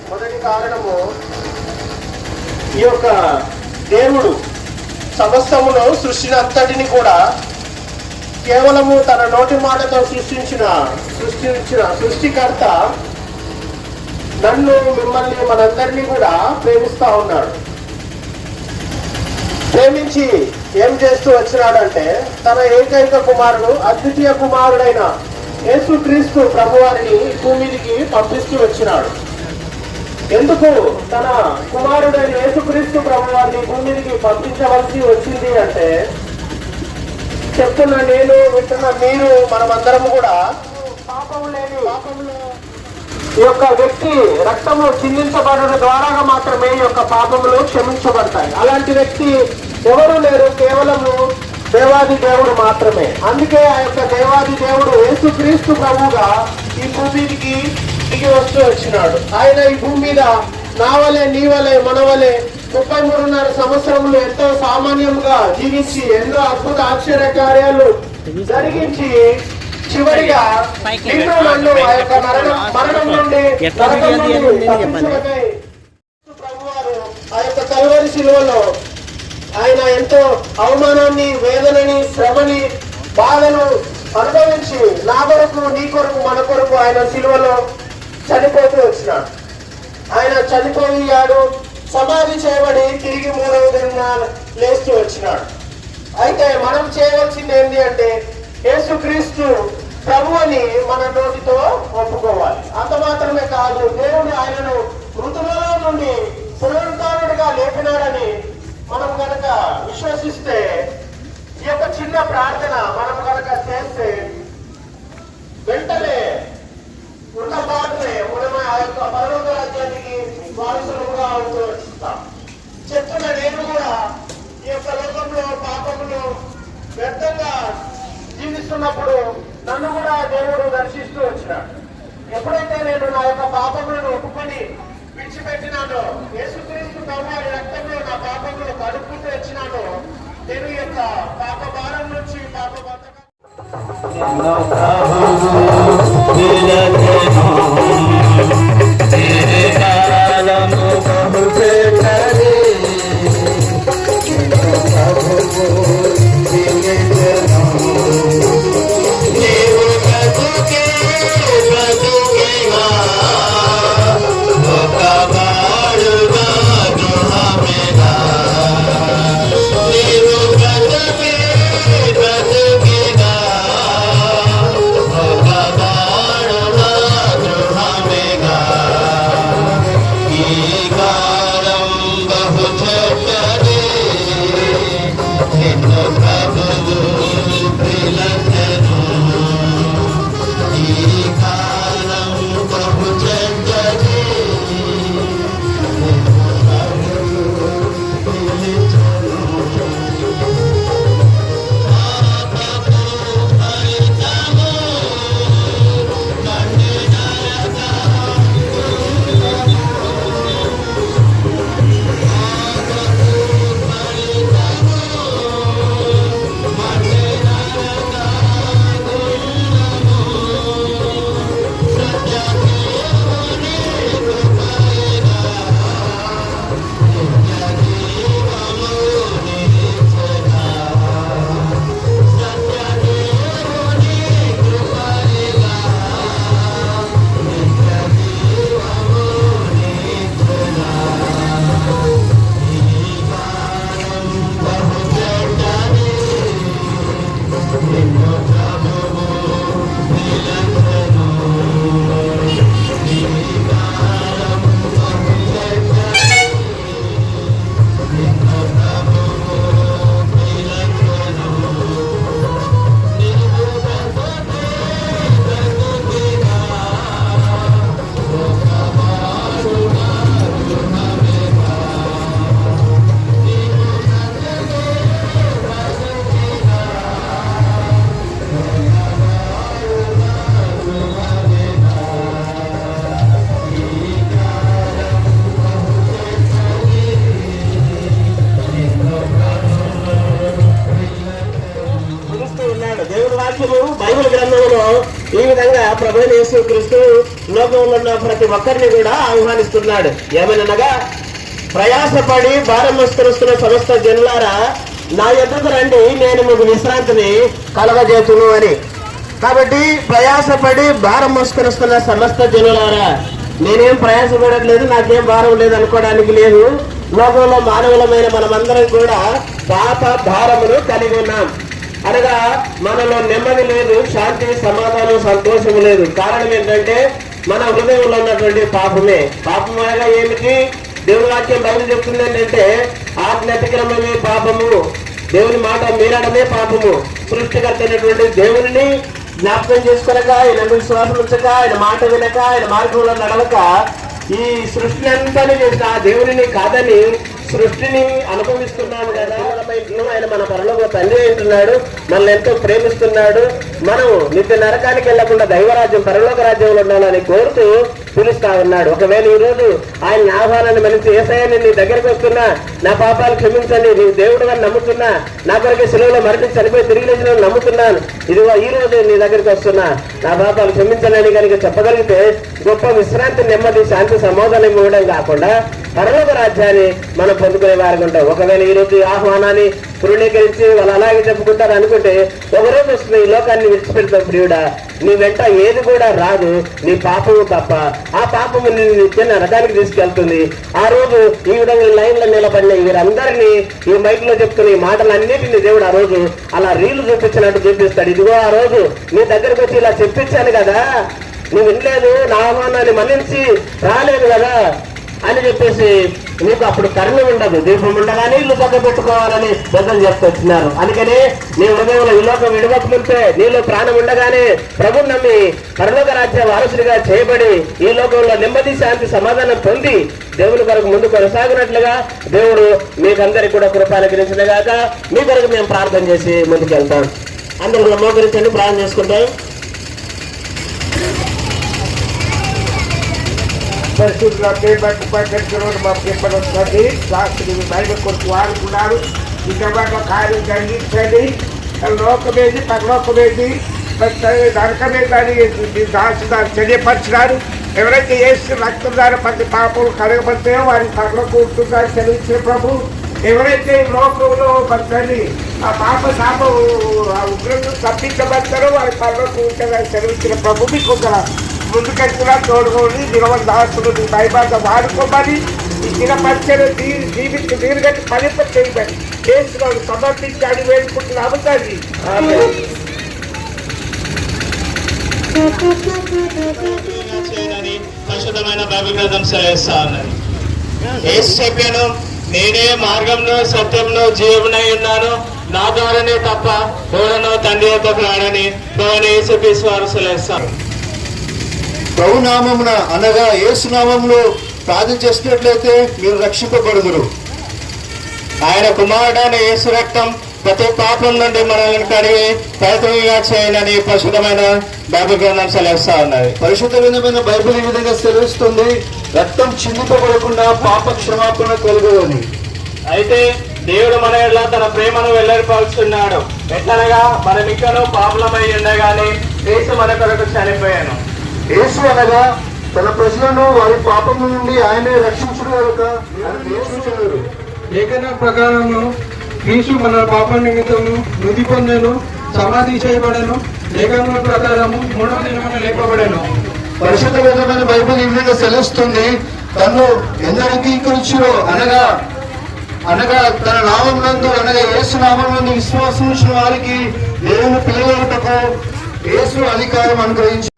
మొదటి కారణము ఈ యొక్క దేవుడు సమస్తమును సృష్టిని అంతటిని కూడా కేవలము తన నోటి మాటతో సృష్టించిన సృష్టికర్త నన్ను మిమ్మల్ని మనందరినీ కూడా ప్రేమిస్తా ఉన్నాడు. ప్రేమించి ఏం చేస్తూ వచ్చినాడంటే తన ఏకైక కుమారుడు అద్వితీయ కుమారుడైన యేసుక్రీస్తు ప్రభువారిని భూమికి పంపిస్తూ వచ్చినాడు. ఎందుకు తన కుమారుడైన యేసుక్రీస్తు ప్రభువారిని భూమికి పంపించవలసి వచ్చింది అంటే, చెప్తున్న నేను, వింటున్న మీరు, మనమందరం కూడా పాపంలో ఈ యొక్క వ్యక్తి రక్తము చిందించబడడం ద్వారా మాత్రమే ఈ యొక్క పాపములు క్షమించబడతాయి. అలాంటి వ్యక్తి ఎవరు లేరు, కేవలము దేవాది దేవుడు మాత్రమే. అందుకే ఆ యొక్క దేవాది దేవుడు యేసుక్రీస్తు ప్రభువుగా ఈ భూమికి దిగి వస్తూ వచ్చినాడు. ఆయన ఈ భూమి మీద నా వలె, నీ వలె, మన వలె 33.5 సంవత్సరములు ఎంతో సామాన్యంగా జీవించి ఎన్నో అద్భుత ఆశ్చర్య కార్యాలు జరిగించి చివరిగా నిన్ను నన్ను ఆ యొక్క మరణం నుండి ప్రభువారు ఆ యొక్క కల్వరి శిలువలో ఆయన ఎంతో అవమానాన్ని, వేదనని, శ్రమని, బాధను అనుభవించి నా కొరకు, నీ కొరకు, మన కొరకు ఆయన శిలువలో చనిపోతూ వచ్చినాడు. ఆయన చనిపోయాడు, సమాధి చేయబడి తిరిగి 3వ దినాన లేస్తూ వచ్చినాడు. అయితే మనం చేయవలసింది ఏంటి అంటే యేసుక్రీస్తు ప్రభువుని మన నోటితో ఒప్పుకోవాలి. అంత మాత్రమే కాదు, దేవుడు ఆయనను మృతులలో నుండి పునరుద్ధానుడిగా లేపినాడని మనం కనుక విశ్వసిస్తే, ఈ యొక్క చిన్న ప్రార్థన మనం కనుక చేస్తే వెంటనే ఉన్న మాటనే మనం ఆ యొక్క పరలోక రాజ్యానికి వారసులుగా అవుతూ వచ్చిస్తాం. చెప్తున్న నేను కూడా ఈ యొక్క లోకంలో పాపములు వ్యర్థంగా జీవిస్తున్నప్పుడు నన్ను కూడా దేవుడు దర్శిస్తూ వచ్చినాడు. ఎప్పుడైతే నేను నా యొక్క పాపములను ఒప్పుకొని విడిచిపెట్టినానో, యేసుక్రీస్తు ప్రభువారి రక్తంలో నా పాపములు కడుపుతూ వచ్చినానో, నేను ఈ యొక్క పాప భారం నుంచి, పాప బంధకం బైబిల్ గ్రంథంలో ఈ విధంగా ప్రభువైన యేసుక్రీస్తు లోకంలో ఉన్న ప్రతి ఒక్కరిని కూడా ఆహ్వానిస్తున్నాడు. ఏమనగా ప్రయాసపడి భారం మోసుకొస్తున్న సమస్త జనులారా నా యొద్దకు రండి, నేను మీకు విశ్రాంతిని కలగజేతును అని. కాబట్టి ప్రయాసపడి భారం మోసుకొస్తున్న సమస్త జనులారా, నేనేం ప్రయాసపడట్లేదు, నాకేం భారం లేదు అనుకోవడానికి లేదు. లోకంలో మానవులమైన మనమందరం కూడా పాప భారమును కలిగి ఉన్నాం. అనగా మనలో నెమ్మది లేదు, శాంతి, సమాధానం, సంతోషం లేదు. కారణం ఏంటంటే మన హృదయంలో ఉన్నటువంటి పాపమే. పాపం అనగా ఏమిటి? దేవుని వాక్యం బయలు చెప్తుంది ఏంటంటే ఆజ్ఞాతిక్రమమే పాపము, దేవుని మాట మీరడమే పాపము. సృష్టికర్త అయినటువంటి దేవుని జ్ఞాపకం చేసుకొనక, ఆయన విశ్వాసం ఉంచక, ఆయన మాట వినక, ఆయన మార్గంలో నడవక ఈ సృష్టిని అంతానే చేసిన ఆ దేవుని కాదని సృష్టిని అనుభవిస్తున్నాము కదా. ఆయన మన పరలోక తండ్రి అంటున్నాడు, మనల్ని ఎంతో ప్రేమిస్తున్నాడు. మనం నిత్య నరకానికి వెళ్లకుండా దైవరాజ్యం, పరలోక రాజ్యంలో ఉండాలని కోరుతూ పిలుస్తా ఉన్నాడు. ఒకవేళ ఈ రోజు ఆయన ఆహ్వానాన్ని మనిషి యేసయ్యని నీ దగ్గరికి వస్తున్నా, నా పాపాలు క్షమించండి, నీ దేవుడుగా నమ్ముతున్నా, నా కొరకు సెలవులో మరణించి చనిపోయి తిరిగి లేచిన నమ్ముతున్నాను, ఇదిగో ఈ రోజు నీ దగ్గరికి వస్తున్నా, నా పాపాలు క్షమించండి కనుక చెప్పగలిగితే గొప్ప విశ్రాంతి, నెమ్మది, శాంతి, సమాధానం ఇవ్వడం కాకుండా పరలోక రాజ్యాన్ని మనం పొందుకునే వారికి ఉంటాం. ఒకవేళ ఈ రోజు ఆహ్వానాన్ని తృణీకరించి వాళ్ళు అలాగే చెప్పుకుంటారు అనుకుంటే ఒకరోజు వస్తుంది ఈ లోకాన్ని విడిచిపెడతాం. ప్రియుడా, నీ వెంట ఏది కూడా రాదు, నీ పాపము తప్ప. ఆ పాపము నిన్ను నిత్య నరకానికి తీసుకెళ్తుంది. ఆ రోజు ఈ విధంగా లైన్ లో నిలబడిన వీరందరినీ ఈ మైక్ లో చెప్తున్న ఈ మాటలన్నిటిని దేవుడు ఆ రోజు అలా రీలు చూపించినట్టు చూపిస్తాడు. ఇదిగో ఆ రోజు నీ దగ్గరకు వచ్చి ఇలా చెప్పించాను కదా, నువ్వు వినలేదు, నా ఆహ్వానాన్ని మన్నించి రాలేదు కదా అని చెప్పేసి నీకు అప్పుడు కరుణ ఉండదు. దీపం ఉండగానే ఇల్లు చక్క పెట్టుకోవాలని పెద్దలు చెప్తున్నారు. అందుకనే నీ హృదయంలో ఈ లోకం విడవకముంటే, నీలో ప్రాణం ఉండగానే ప్రభువు నమ్మి పరలోక రాజ్య వారసుడిగా చేయబడి ఈ లోకంలో నెమ్మది, శాంతి, సమాధానం పొంది దేవుని కొరకు ముందు కొనసాగినట్లుగా దేవుడు మీకందరికి కూడా కృప అనుగ్రహించినగాక. మీ కొరకు మేము ప్రార్థన చేసి ముందుకెళ్తాం. అందరూ కూడా మోకరించండి, ప్రార్థన చేసుకుంటాం. పరిశుద్ధుల పేపర్ మాకు వస్తుంది. శాస్త్రి బయట కొరకు వాడుకున్నారు. ఇంతబాగా కార్యం జరిగించండి. లోకమేది, పరలోకమేది, నరకమేదని దాసుదారు తెలియపరిచినారు. ఎవరైతే ఏసు రక్తం ద్వారా ప్రతి పాపలు కడగబడతాయో వారికి పరలోకం ఉంటుందని తెలిసిన ప్రభు. ఎవరైతే లోకంలో పడుతుంది ఆ పాప శాప ఉగ్రంగా తప్పించబడతారో వారి పరలోకం ఉంటుందని తెలిసిన ప్రభు. మీకు ఒక ముందుకెళ్తున్నా తోడుకోండి. నిలవని దాసులు భయబాధ వాడుకోమని ఈ దిన పరిచయం జీవించి నీరుగట్టి ఫలింప చేయమని కేసులను సమర్పించి అని వేడుకుంటున్నాము తండ్రి. పరిశుద్ధమైన బైబిల్ గ్రంథం సెలవిస్తా ఉన్నది. యేసు చెప్పాను, నేనే మార్గంలో, సత్యంలో, జీవనై ఉన్నాను, నా ద్వారానే తప్ప ఎవరనో తండ్రి యొద్దకు రాడని యేసుక్రీస్తు వారు సెలవిస్తారు. ప్రభునామమున అనగా యేసునామములో ప్రార్థన చేసినట్లయితే మీరు రక్షింపబడుదురు. ఆయన కుమారుడైన యేసు రక్తం ప్రతి పాపం నుండి మనల్ని కడిగి పవిత్రంగా చేయనని పరిశుద్ధమైన బైబిల్ గ్రంథం సెలవిస్తా ఉన్నది. పరిశుద్ధ గ్రంథమైన బైబిల్ ఈ విధంగా సెలవిస్తుంది, రక్తం చిందింపబడకుండా పాప క్షమాపణ కలుగుని. అయితే దేవుడు మన ఎడల తన ప్రేమను వెల్లడిపరుస్తున్నాడు. ఎట్లనగా మనం ఇంకనూ పాపులమై ఉండగానే యేసు మన కొరకు చనిపోయాను. యేసు అనగా తన ప్రజలను వారి పాపము నుండి ఆయనే రక్షించుడు కనుక ఆయన నేర్చుకున్నారు. లేఖన ప్రకారము క్రీస్తు మన పాప నిమిత్తము మృతి పొందెను, సమాధి చేయబడెను, లేఖన ప్రకారము మూడవ దినమున లేపబడెను. పరిశుద్ధ గ్రంథమైన బైబిల్ ఈ విధంగా సెలవుస్తుంది, తను ఎందరు అంగీకరించురో అనగా తన నామమునందు అనగా యేసు నామమునందు విశ్వాసం ఉంచిన వారికి దేవుని పిల్లలకు యేసు అధికారం అనుగ్రహించారు.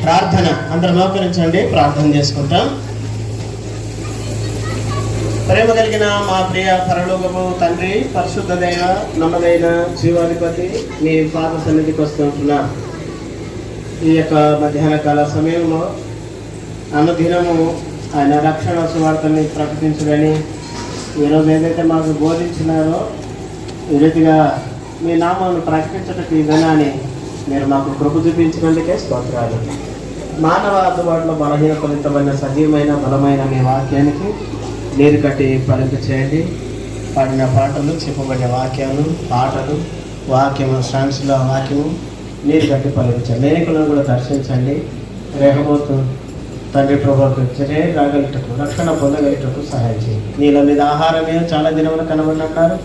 ప్రార్థన అందరం మోకరించండి, ప్రార్థన చేసుకుంటాం. ప్రేమ కలిగిన మా ప్రియ పరలోకము తండ్రి, పరిశుద్ధ దైవ నమ్మదైన జీవాధిపతి, మీ పాద సన్నిధికి వస్తుంటున్నా ఈ యొక్క మధ్యాహ్న కాల సమయంలో అనుదినము ఆయన రక్షణ సువార్తని ప్రకటించడని ఈరోజు ఏదైతే మాకు బోధించినారో ఈ రీతిగా మీ నామాన్ని ప్రకటించటకు ఈ దినాన్ని మీరు మాకు కృప చూపించినందుకే స్తోత్రాలు. మానవ అందుబాటులో బలహీనపరితమైన సజీవమైన బలమైన మీ వాక్యానికి నీరు కట్టి పలుకు చేయండి. పాడిన పాటలు, చెప్పబడిన వాక్యాలు, పాటలు, వాక్యము, సాంగ్స్లో వాక్యము నీరు కట్టి పలుకించండి. లేఖలను కూడా దర్శించండి. రేహబోతు తండ్రి ప్రభువుకు రాగలిటకు రక్షణ పొందగలిటకు సహాయం చేయండి. నీళ్ళ మీద ఆహారమే చాలా దినములు కనబడినారు.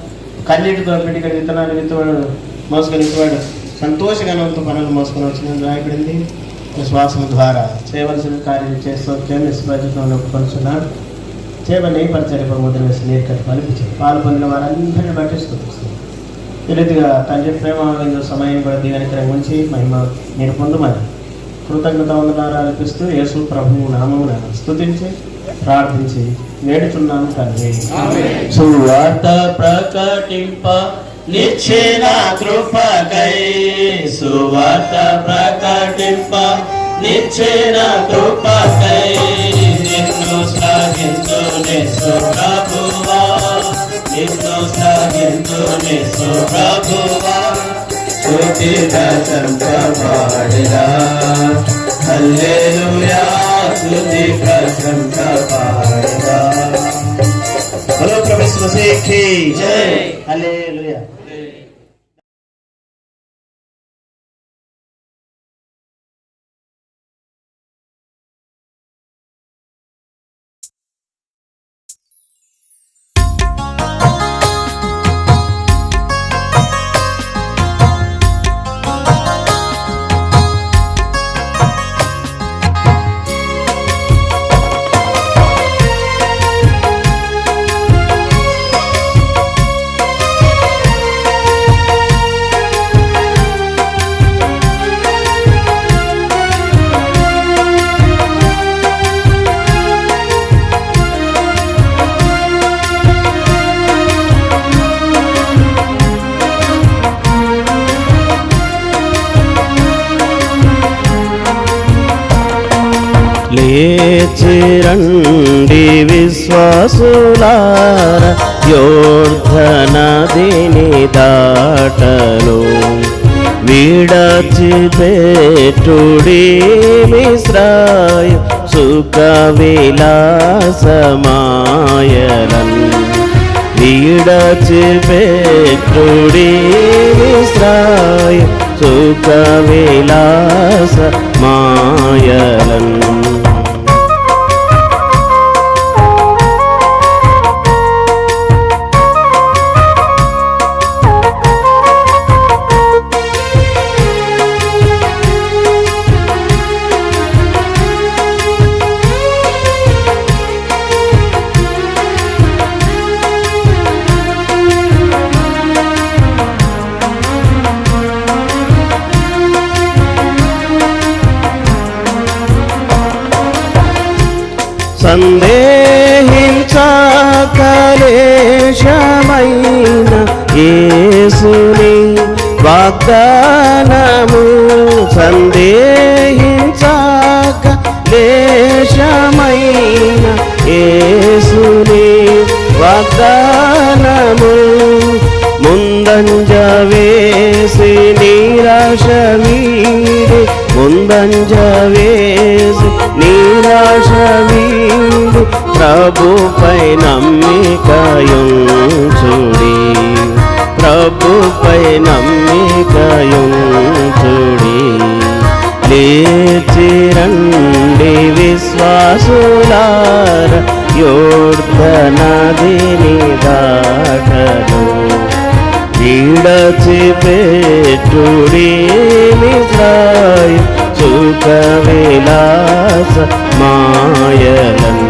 కన్నీటితో పిటికడి విత్తనాలు విత్తవాడు మోసుకొని విత్తవాడు సంతోషగానంతో పనులు మోసుకొని వచ్చిన రాయబడింది. విశ్వాసం ద్వారా చేయవలసిన కార్యం చేస్తూ నిస్పృహతో ఒప్పుకొంటున్నాడు. చేయబడిన ఈ పరిచర్య ముద్ర వేసి నీరు కట్టి పలిపించారు. పాలు పొందిన వారందరినీ పట్టిస్తూ ఈ రీతిగా తండ్రి ప్రేమ సమయం కూడా దీవెనకరంగా ఉంచి మహిమ మీరు పొందమని కృతజ్ఞత వందనాలు అర్పిస్తూ యేసు ప్రభువు నామమున స్తుతించి ప్రార్థించి వేడుచున్నాను తండ్రి. సువార్త ప్రకటింప నిచ్చిన కృపకై, సువార్త ప్రకటింప నిచ్చిన కృపకై నిన్ను శ్లాఘించునేసు ప్రభువా, నిన్ను శ్లాఘించునేసు ప్రభువా. స్తుతి ప్రశంస పాడిరా, హల్లెలూయా, స్తుతి ప్రశంస పాడిరా. హలో ప్రభు మసీహ్ కీ జై, హల్లెలూయా. లేచిరండి విశ్వాసులార యోర్ధనదిని దాటను విడచిపెట్టుడి మిశ్రాయ సుఖ విలాసమాయలన్ విడచిపెట్టుడి మిశ్రాయ సుఖ విలాసమాయలన్ సందేహించకలేశమైన యేసుని వాగ్దానము సందేహించకలేశమైన యేసుని వాగ్దానము ముందంజ వేసి నిరాశ వీడి ముందంజ వేసి నిరాశ వీడి ప్రభుపై నమ్మికయుంచుడి ప్రభుపై నమ్మికయుంచుడి లేచిరండి విశ్వాసులార యోర్ధనదిని దాటను విడచిపెట్టుడి మిశ్రాయ సుఖ విలాస మాయలన్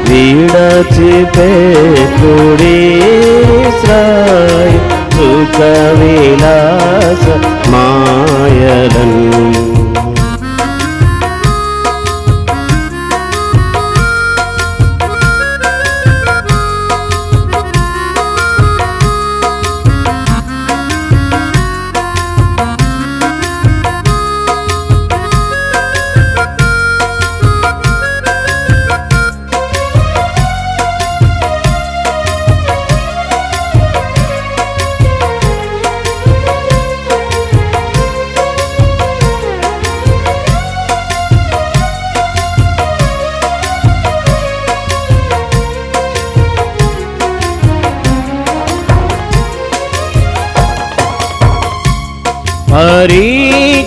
విడచిపెట్టుడి మిశ్రాయ సుఖ విలాస మాయలన్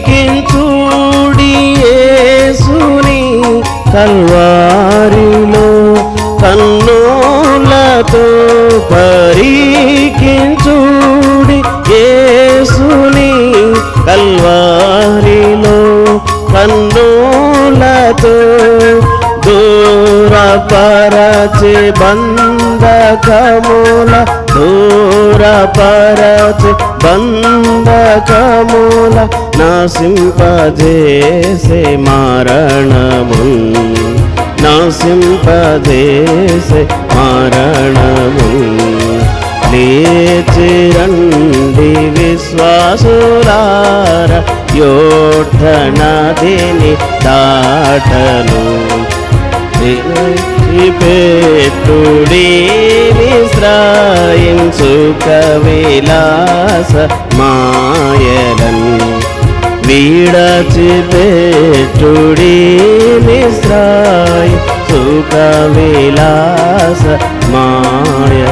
పరీక్షించుడి యేసుని కల్వారిలో కన్నులతో పరీక్షించుడి యేసుని కల్వారిలో కన్నులతో దూరపరచి బంధకముల దూరపరచి బంధకముల నాశింపజేసే మరణమున్ నాశింపజేసే మరణమున్ లేచిరండి విశ్వాసులార యోర్ధనదిని దాటను విడచిపెట్టుడి మిశ్రాయం సుఖ విలాస మాయలన్ విడచిపెట్టుడి మిశ్రాయ సుఖ విలాస మాయ